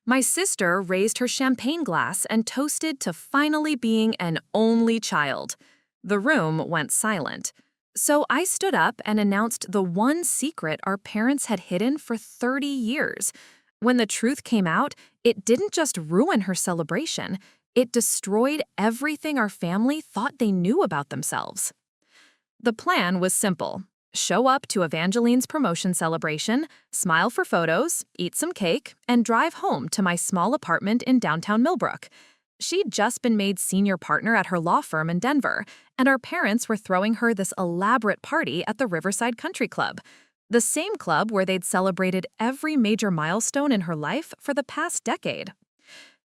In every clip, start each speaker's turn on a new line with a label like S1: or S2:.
S1: My sister raised her champagne glass and toasted to finally being an only child. The room went silent. So I stood up and announced the one secret our parents had hidden for 30 years. When the truth came out, it didn't just ruin her celebration, it destroyed everything our family thought they knew about themselves. The plan was simple. Show up to Evangeline's promotion celebration, smile for photos, eat some cake, and drive home to my small apartment in downtown Millbrook. She'd just been made senior partner at her law firm in Denver, and our parents were throwing her this elaborate party at the Riverside Country Club, the same club where they'd celebrated every major milestone in her life for the past decade.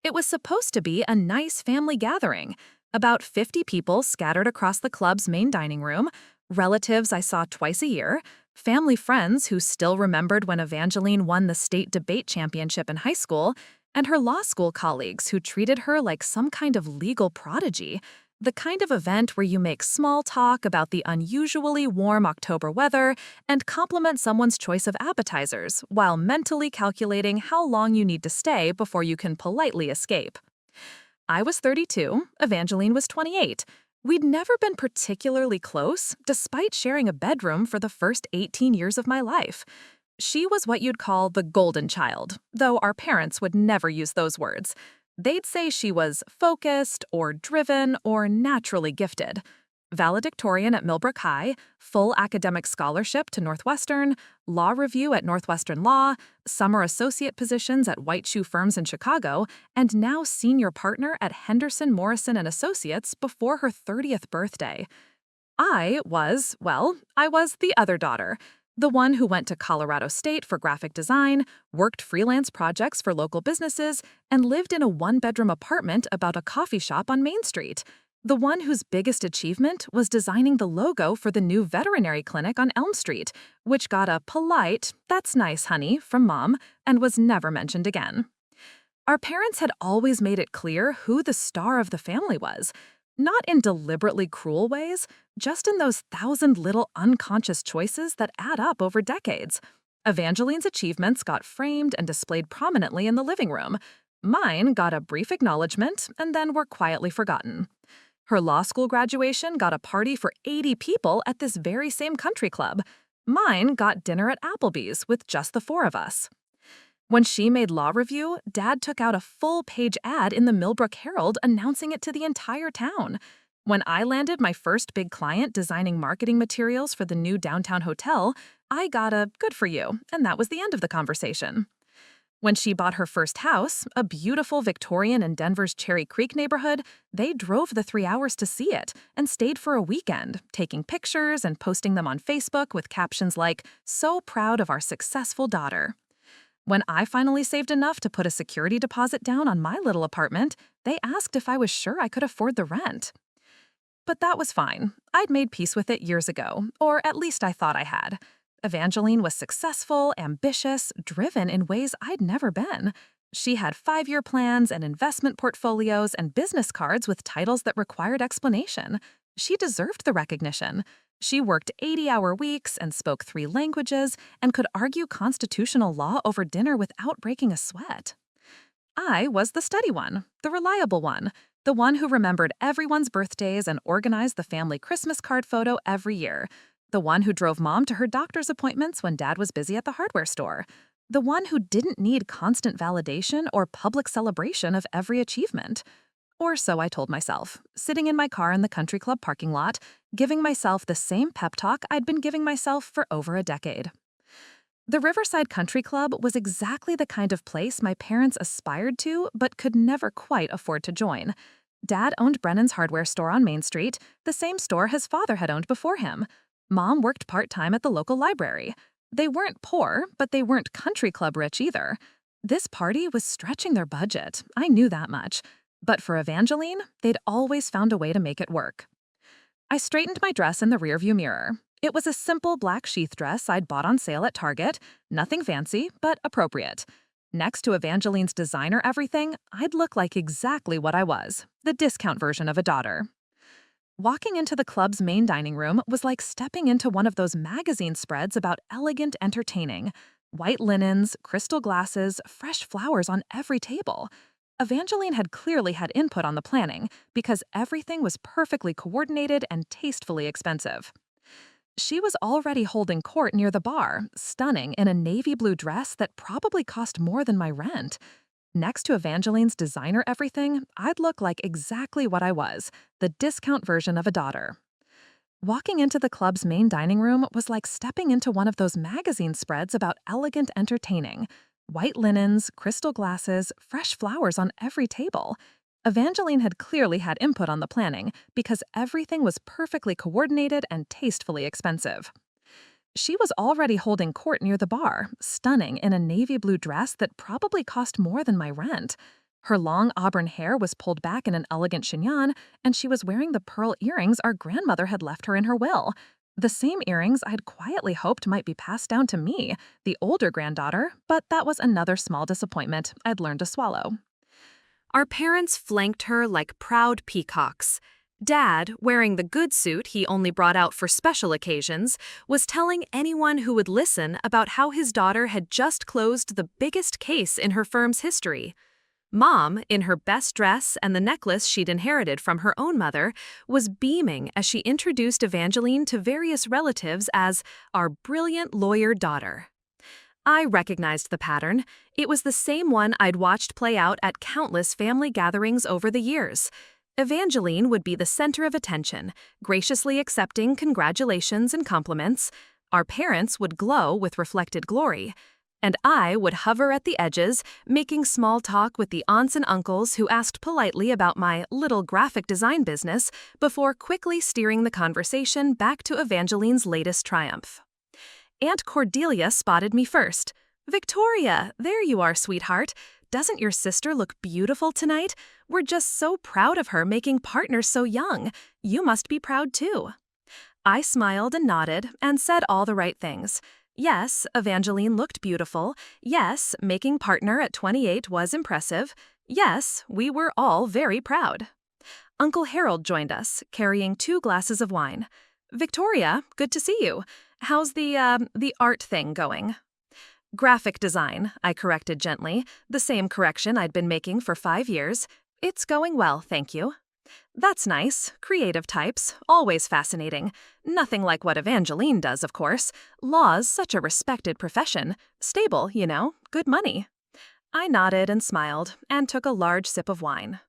S1: It was supposed to be a nice family gathering, about 50 people scattered across the club's main dining room, relatives I saw twice a year, family friends who still remembered when Evangeline won the state debate championship in high school, and her law school colleagues who treated her like some kind of legal prodigy, the kind of event where you make small talk about the unusually warm October weather and compliment someone's choice of appetizers while mentally calculating how long you need to stay before you can politely escape. I was 32, Evangeline was 28. We'd never been particularly close, despite sharing a bedroom for the first 18 years of my life. She was what you'd call the golden child, though our parents would never use those words. They'd say she was focused or driven or naturally gifted. Valedictorian at Millbrook High, full academic scholarship to Northwestern, law review at Northwestern Law, summer associate positions at white shoe firms in Chicago, and now senior partner at Henderson Morrison and Associates before her 30th birthday. I was the other daughter, the one who went to Colorado State for graphic design, worked freelance projects for local businesses, and lived in a one-bedroom apartment about a coffee shop on Main Street. The one whose biggest achievement was designing the logo for the new veterinary clinic on Elm Street, which got a polite, "That's nice, honey," from Mom and was never mentioned again. Our parents had always made it clear who the star of the family was, not in deliberately cruel ways, just in those 1,000 little unconscious choices that add up over decades. Evangeline's achievements got framed and displayed prominently in the living room. Mine got a brief acknowledgement and then were quietly forgotten. Her law school graduation got a party for 80 people at this very same country club. Mine got dinner at Applebee's with just the four of us. When she made law review, Dad took out a full-page ad in the Millbrook Herald announcing it to the entire town. When I landed my first big client designing marketing materials for the new downtown hotel, I got a "good for you," and that was the end of the conversation. When she bought her first house, a beautiful Victorian in Denver's Cherry Creek neighborhood, they drove the 3 hours to see it and stayed for a weekend, taking pictures and posting them on Facebook with captions like, "So proud of our successful daughter." When I finally saved enough to put a security deposit down on my little apartment, they asked if I was sure I could afford the rent. But that was fine. I'd made peace with it years ago, or at least I thought I had. Evangeline was successful, ambitious, driven in ways I'd never been. She had 5-year plans and investment portfolios and business cards with titles that required explanation. She deserved the recognition. She worked 80-hour weeks and spoke 3 languages and could argue constitutional law over dinner without breaking a sweat. I was the steady one, the reliable one, the one who remembered everyone's birthdays and organized the family Christmas card photo every year, the one who drove Mom to her doctor's appointments when Dad was busy at the hardware store, the one who didn't need constant validation or public celebration of every achievement. Or so I told myself, sitting in my car in the country club parking lot, giving myself the same pep talk I'd been giving myself for over a decade. The Riverside Country Club was exactly the kind of place my parents aspired to but could never quite afford to join. Dad owned Brennan's hardware store on Main Street, the same store his father had owned before him. Mom worked part-time at the local library. They weren't poor, but they weren't country club rich either. This party was stretching their budget, I knew that much. But for Evangeline, they'd always found a way to make it work. I straightened my dress in the rearview mirror. It was a simple black sheath dress I'd bought on sale at Target, nothing fancy, but appropriate. Next to Evangeline's designer everything, I'd look like exactly what I was, the discount version of a daughter. Walking into the club's main dining room was like stepping into one of those magazine spreads about elegant entertaining. White linens, crystal glasses, fresh flowers on every table. Evangeline had clearly had input on the planning because everything was perfectly coordinated and tastefully expensive. She was already holding court near the bar, stunning in a navy blue dress that probably cost more than my rent. Next to Evangeline's designer everything, I'd look like exactly what I was, the discount version of a daughter. Walking into the club's main dining room was like stepping into one of those magazine spreads about elegant entertaining. White linens, crystal glasses, fresh flowers on every table. Evangeline had clearly had input on the planning because everything was perfectly coordinated and tastefully expensive. She was already holding court near the bar, stunning in a navy blue dress that probably cost more than my rent. Her long auburn hair was pulled back in an elegant chignon, and she was wearing the pearl earrings our grandmother had left her in her will. The same earrings I'd quietly hoped might be passed down to me, the older granddaughter, but that was another small disappointment I'd learned to swallow. Our parents flanked her like proud peacocks. Dad, wearing the good suit he only brought out for special occasions, was telling anyone who would listen about how his daughter had just closed the biggest case in her firm's history. Mom, in her best dress and the necklace she'd inherited from her own mother, was beaming as she introduced Evangeline to various relatives as our brilliant lawyer daughter. I recognized the pattern. It was the same one I'd watched play out at countless family gatherings over the years. Evangeline would be the center of attention, graciously accepting congratulations and compliments. Our parents would glow with reflected glory. And I would hover at the edges, making small talk with the aunts and uncles who asked politely about my little graphic design business before quickly steering the conversation back to Evangeline's latest triumph. Aunt Cordelia spotted me first. "Victoria, there you are, sweetheart. Doesn't your sister look beautiful tonight? We're just so proud of her making partners so young. You must be proud too." I smiled and nodded and said all the right things. Yes, Evangeline looked beautiful. Yes, making partner at 28 was impressive. Yes, we were all very proud. Uncle Harold joined us, carrying 2 glasses of wine. "Victoria, good to see you. How's the art thing going?" "Graphic design," I corrected gently, the same correction I'd been making for 5 years. "It's going well, thank you." "That's nice. Creative types. Always fascinating. Nothing like what Evangeline does, of course. Law's such a respected profession. Stable, you know. Good money." I nodded and smiled and took a large sip of wine.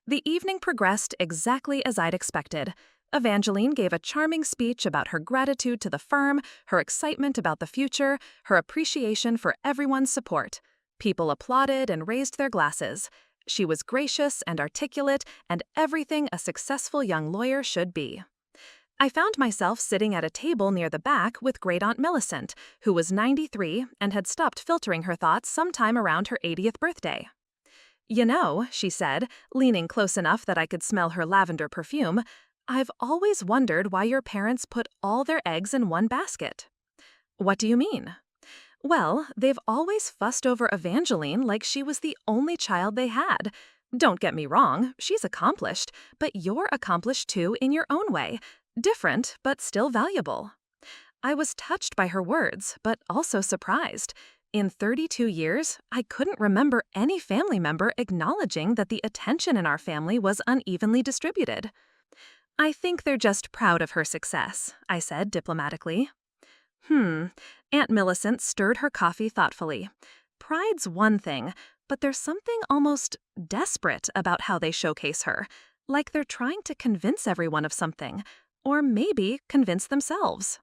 S1: The evening progressed exactly as I'd expected. Evangeline gave a charming speech about her gratitude to the firm, her excitement about the future, her appreciation for everyone's support. People applauded and raised their glasses. She was gracious and articulate and everything a successful young lawyer should be. I found myself sitting at a table near the back with Great-Aunt Millicent, who was 93 and had stopped filtering her thoughts sometime around her 80th birthday. "You know," she said, leaning close enough that I could smell her lavender perfume, "I've always wondered why your parents put all their eggs in one basket." "What do you mean?" "Well, they've always fussed over Evangeline like she was the only child they had. Don't get me wrong, she's accomplished, but you're accomplished too in your own way. Different, but still valuable." I was touched by her words, but also surprised. In 32 years, I couldn't remember any family member acknowledging that the attention in our family was unevenly distributed. "I think they're just proud of her success," I said diplomatically. Aunt Millicent stirred her coffee thoughtfully. "Pride's one thing, but there's something almost desperate about how they showcase her, like they're trying to convince everyone of something, or maybe convince themselves."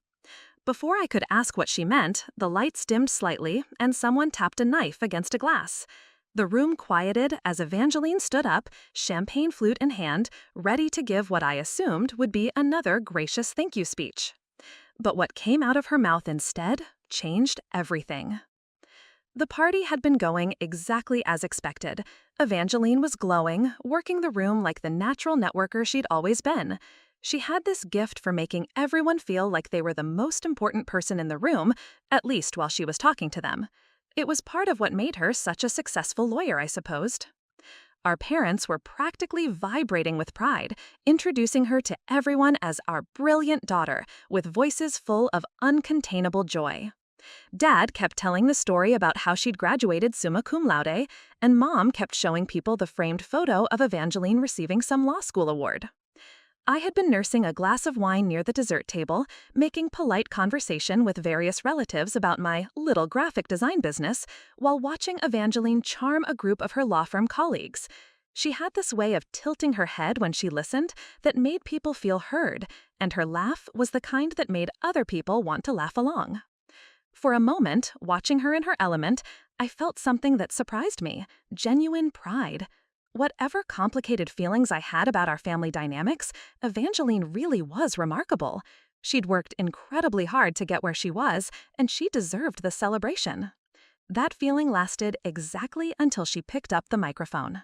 S1: Before I could ask what she meant, the lights dimmed slightly and someone tapped a knife against a glass. The room quieted as Evangeline stood up, champagne flute in hand, ready to give what I assumed would be another gracious thank you speech. But what came out of her mouth instead changed everything. The party had been going exactly as expected. Evangeline was glowing, working the room like the natural networker she'd always been. She had this gift for making everyone feel like they were the most important person in the room, at least while she was talking to them. It was part of what made her such a successful lawyer, I supposed. Our parents were practically vibrating with pride, introducing her to everyone as our brilliant daughter, with voices full of uncontainable joy. Dad kept telling the story about how she'd graduated summa cum laude, and Mom kept showing people the framed photo of Evangeline receiving some law school award. I had been nursing a glass of wine near the dessert table, making polite conversation with various relatives about my little graphic design business, while watching Evangeline charm a group of her law firm colleagues. She had this way of tilting her head when she listened that made people feel heard, and her laugh was the kind that made other people want to laugh along. For a moment, watching her in her element, I felt something that surprised me: genuine pride. Whatever complicated feelings I had about our family dynamics, Evangeline really was remarkable. She'd worked incredibly hard to get where she was, and she deserved the celebration. That feeling lasted exactly until she picked up the microphone.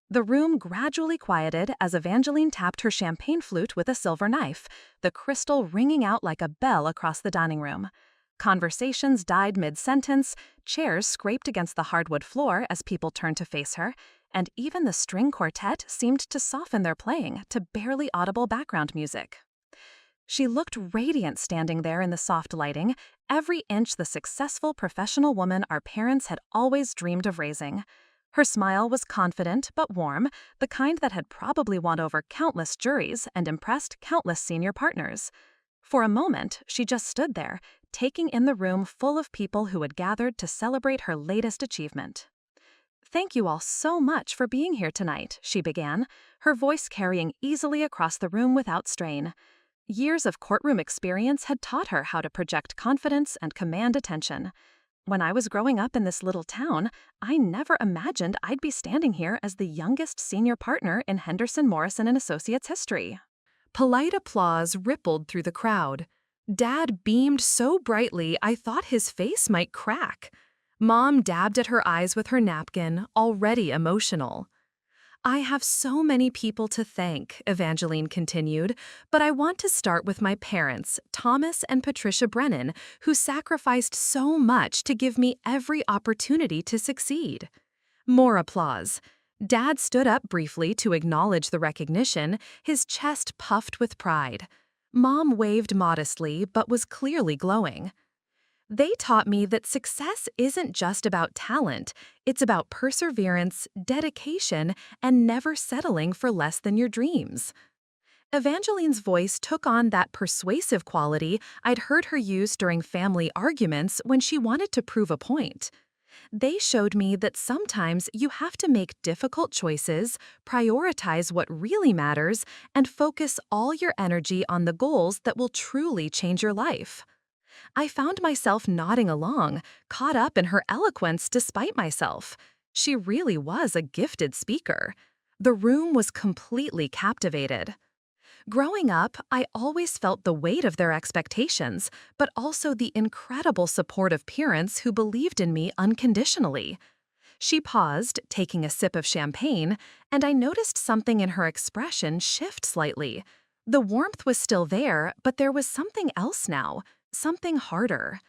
S1: The room gradually quieted as Evangeline tapped her champagne flute with a silver knife, the crystal ringing out like a bell across the dining room. Conversations died mid-sentence, chairs scraped against the hardwood floor as people turned to face her, and even the string quartet seemed to soften their playing to barely audible background music. She looked radiant standing there in the soft lighting, every inch the successful professional woman our parents had always dreamed of raising. Her smile was confident but warm, the kind that had probably won over countless juries and impressed countless senior partners. For a moment, she just stood there, taking in the room full of people who had gathered to celebrate her latest achievement. "Thank you all so much for being here tonight," she began, her voice carrying easily across the room without strain. Years of courtroom experience had taught her how to project confidence and command attention. When I was growing up in this little town, I never imagined I'd be standing here as the youngest senior partner in Henderson, Morrison & Associates history. Polite applause rippled through the crowd. Dad beamed so brightly I thought his face might crack. Mom dabbed at her eyes with her napkin, already emotional. "I have so many people to thank," Evangeline continued, "but I want to start with my parents, Thomas and Patricia Brennan, who sacrificed so much to give me every opportunity to succeed." More applause. Dad stood up briefly to acknowledge the recognition, his chest puffed with pride. Mom waved modestly but was clearly glowing. "They taught me that success isn't just about talent, it's about perseverance, dedication, and never settling for less than your dreams." Evangeline's voice took on that persuasive quality I'd heard her use during family arguments when she wanted to prove a point. "They showed me that sometimes you have to make difficult choices, prioritize what really matters, and focus all your energy on the goals that will truly change your life." I found myself nodding along, caught up in her eloquence despite myself. She really was a gifted speaker. The room was completely captivated. Growing up, I always felt the weight of their expectations, but also the incredible support of parents who believed in me unconditionally. She paused, taking a sip of champagne, and I noticed something in her expression shift slightly. The warmth was still there, but there was something else now. Something harder.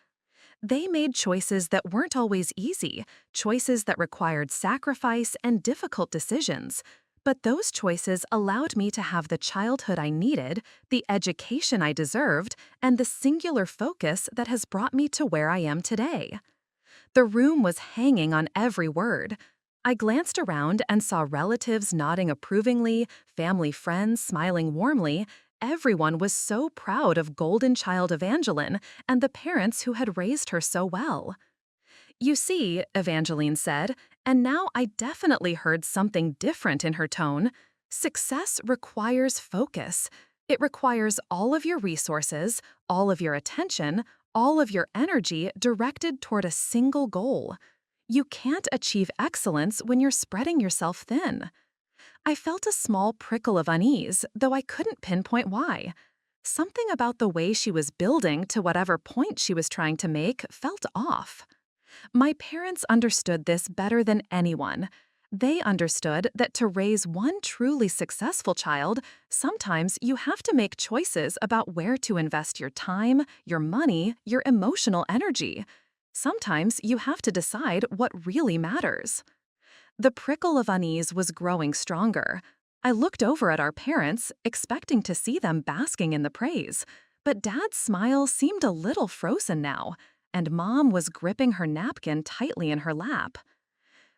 S1: They made choices that weren't always easy, choices that required sacrifice and difficult decisions. But those choices allowed me to have the childhood I needed, the education I deserved, and the singular focus that has brought me to where I am today. The room was hanging on every word. I glanced around and saw relatives nodding approvingly, family friends smiling warmly. Everyone was so proud of golden child Evangeline and the parents who had raised her so well. "You see," Evangeline said, and now I definitely heard something different in her tone, "success requires focus. It requires all of your resources, all of your attention, all of your energy directed toward a single goal. You can't achieve excellence when you're spreading yourself thin." I felt a small prickle of unease, though I couldn't pinpoint why. Something about the way she was building to whatever point she was trying to make felt off. My parents understood this better than anyone. They understood that to raise one truly successful child, sometimes you have to make choices about where to invest your time, your money, your emotional energy. Sometimes you have to decide what really matters. The prickle of unease was growing stronger. I looked over at our parents, expecting to see them basking in the praise, but Dad's smile seemed a little frozen now. and Mom was gripping her napkin tightly in her lap.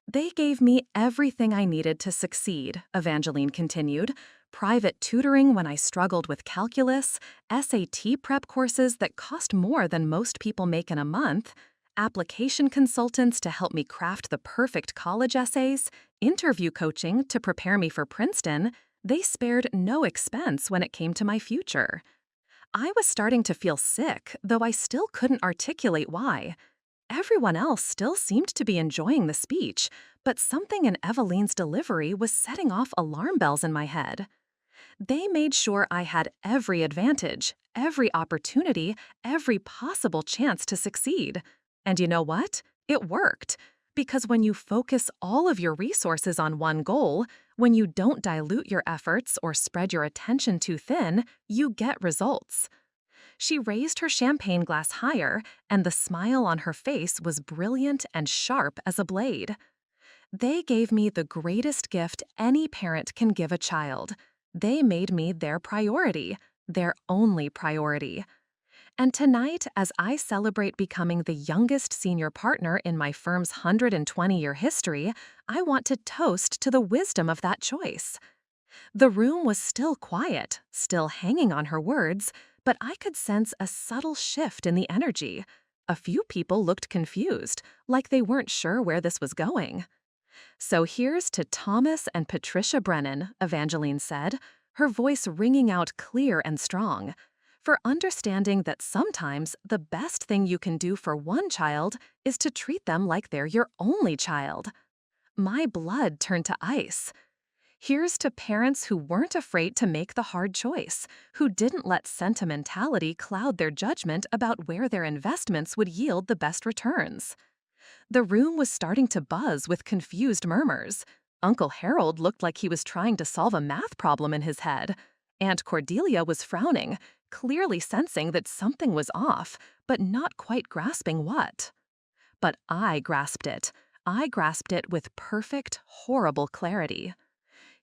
S1: They gave me everything I needed to succeed, Evangeline continued. Private tutoring when I struggled with calculus, SAT prep courses that cost more than most people make in a month, application consultants to help me craft the perfect college essays, interview coaching to prepare me for Princeton. They spared no expense when it came to my future. I was starting to feel sick, though I still couldn't articulate why. Everyone else still seemed to be enjoying the speech, but something in Eveline's delivery was setting off alarm bells in my head. They made sure I had every advantage, every opportunity, every possible chance to succeed. And you know what? It worked. Because when you focus all of your resources on one goal, when you don't dilute your efforts or spread your attention too thin, you get results. She raised her champagne glass higher, and the smile on her face was brilliant and sharp as a blade. They gave me the greatest gift any parent can give a child. They made me their priority, their only priority. And tonight, as I celebrate becoming the youngest senior partner in my firm's 120-year history, I want to toast to the wisdom of that choice. The room was still quiet, still hanging on her words, but I could sense a subtle shift in the energy. A few people looked confused, like they weren't sure where this was going. "So here's to Thomas and Patricia Brennan," Evangeline said, her voice ringing out clear and strong, "for understanding that sometimes the best thing you can do for one child is to treat them like they're your only child." My blood turned to ice. Here's to parents who weren't afraid to make the hard choice, who didn't let sentimentality cloud their judgment about where their investments would yield the best returns. The room was starting to buzz with confused murmurs. Uncle Harold looked like he was trying to solve a math problem in his head. Aunt Cordelia was frowning, clearly sensing that something was off, but not quite grasping what. But I grasped it. I grasped it with perfect, horrible clarity.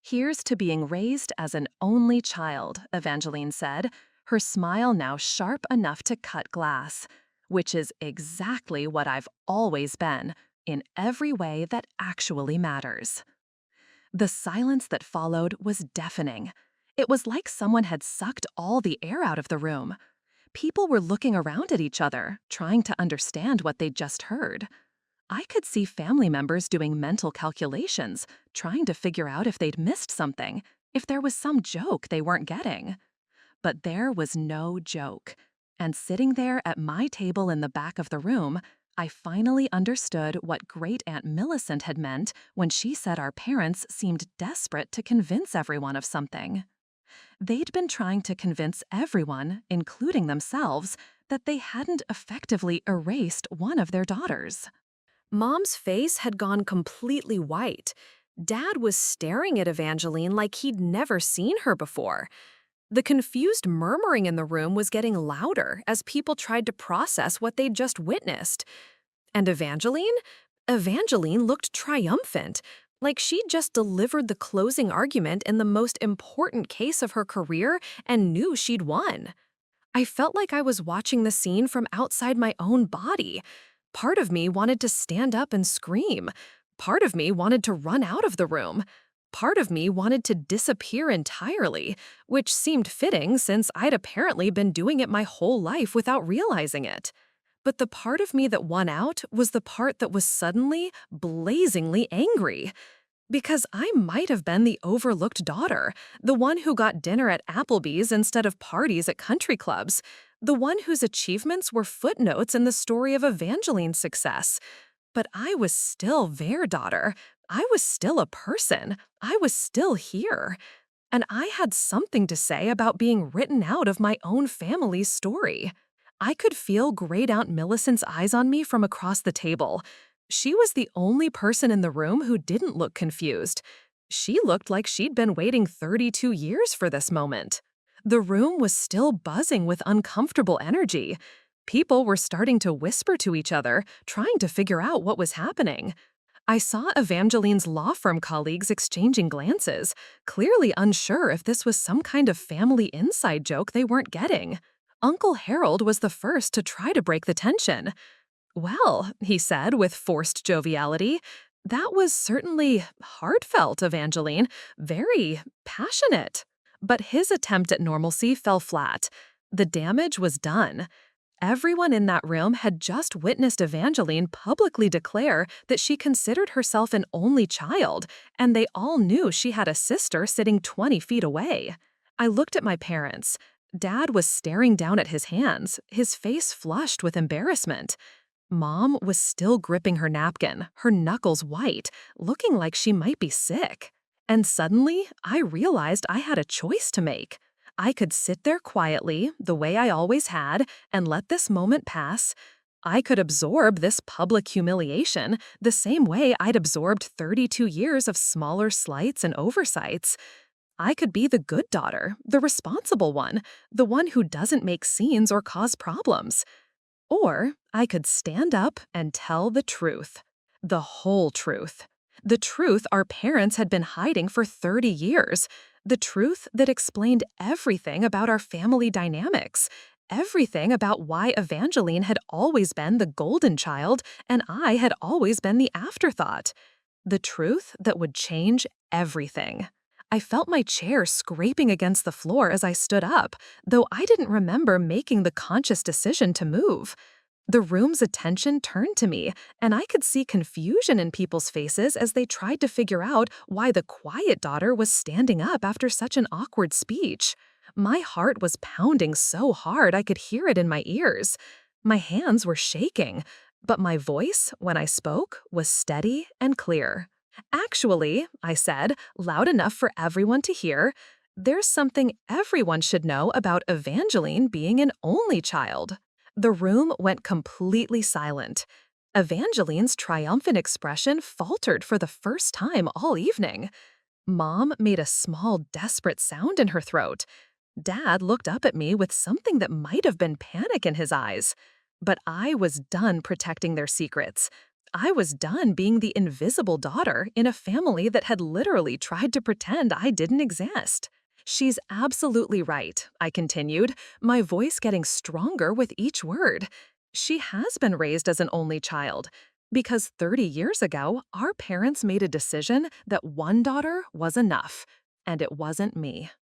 S1: "Here's to being raised as an only child," Evangeline said, her smile now sharp enough to cut glass, "which is exactly what I've always been, in every way that actually matters." The silence that followed was deafening. It was like someone had sucked all the air out of the room. People were looking around at each other, trying to understand what they'd just heard. I could see family members doing mental calculations, trying to figure out if they'd missed something, if there was some joke they weren't getting. But there was no joke. And sitting there at my table in the back of the room, I finally understood what Great Aunt Millicent had meant when she said our parents seemed desperate to convince everyone of something. They'd been trying to convince everyone, including themselves, that they hadn't effectively erased one of their daughters. Mom's face had gone completely white. Dad was staring at Evangeline like he'd never seen her before. The confused murmuring in the room was getting louder as people tried to process what they'd just witnessed. And Evangeline? Evangeline looked triumphant, like she'd just delivered the closing argument in the most important case of her career and knew she'd won. I felt like I was watching the scene from outside my own body. Part of me wanted to stand up and scream. Part of me wanted to run out of the room. Part of me wanted to disappear entirely, which seemed fitting since I'd apparently been doing it my whole life without realizing it. But the part of me that won out was the part that was suddenly, blazingly angry. Because I might have been the overlooked daughter, the one who got dinner at Applebee's instead of parties at country clubs, the one whose achievements were footnotes in the story of Evangeline's success. But I was still their daughter. I was still a person. I was still here. And I had something to say about being written out of my own family's story. I could feel Great Aunt Millicent's eyes on me from across the table. She was the only person in the room who didn't look confused. She looked like she'd been waiting 32 years for this moment. The room was still buzzing with uncomfortable energy. People were starting to whisper to each other, trying to figure out what was happening. I saw Evangeline's law firm colleagues exchanging glances, clearly unsure if this was some kind of family inside joke they weren't getting. Uncle Harold was the first to try to break the tension. Well, he said with forced joviality, that was certainly heartfelt, Evangeline, very passionate. But his attempt at normalcy fell flat. The damage was done. Everyone in that room had just witnessed Evangeline publicly declare that she considered herself an only child, and they all knew she had a sister sitting 20 feet away. I looked at my parents. Dad was staring down at his hands, his face flushed with embarrassment. Mom was still gripping her napkin, her knuckles white, looking like she might be sick. And suddenly, I realized I had a choice to make. I could sit there quietly, the way I always had, and let this moment pass. I could absorb this public humiliation the same way I'd absorbed 32 years of smaller slights and oversights. I could be the good daughter, the responsible one, the one who doesn't make scenes or cause problems. Or I could stand up and tell the truth. The whole truth. The truth our parents had been hiding for 30 years. The truth that explained everything about our family dynamics. Everything about why Evangeline had always been the golden child and I had always been the afterthought. The truth that would change everything. I felt my chair scraping against the floor as I stood up, though I didn't remember making the conscious decision to move. The room's attention turned to me, and I could see confusion in people's faces as they tried to figure out why the quiet daughter was standing up after such an awkward speech. My heart was pounding so hard I could hear it in my ears. My hands were shaking, but my voice, when I spoke, was steady and clear. Actually, I said, loud enough for everyone to hear, there's something everyone should know about Evangeline being an only child. The room went completely silent. Evangeline's triumphant expression faltered for the first time all evening. Mom made a small, desperate sound in her throat. Dad looked up at me with something that might have been panic in his eyes. But I was done protecting their secrets. I was done being the invisible daughter in a family that had literally tried to pretend I didn't exist. She's absolutely right, I continued, my voice getting stronger with each word. She has been raised as an only child. Because 30 years ago, our parents made a decision that one daughter was enough, and it wasn't me.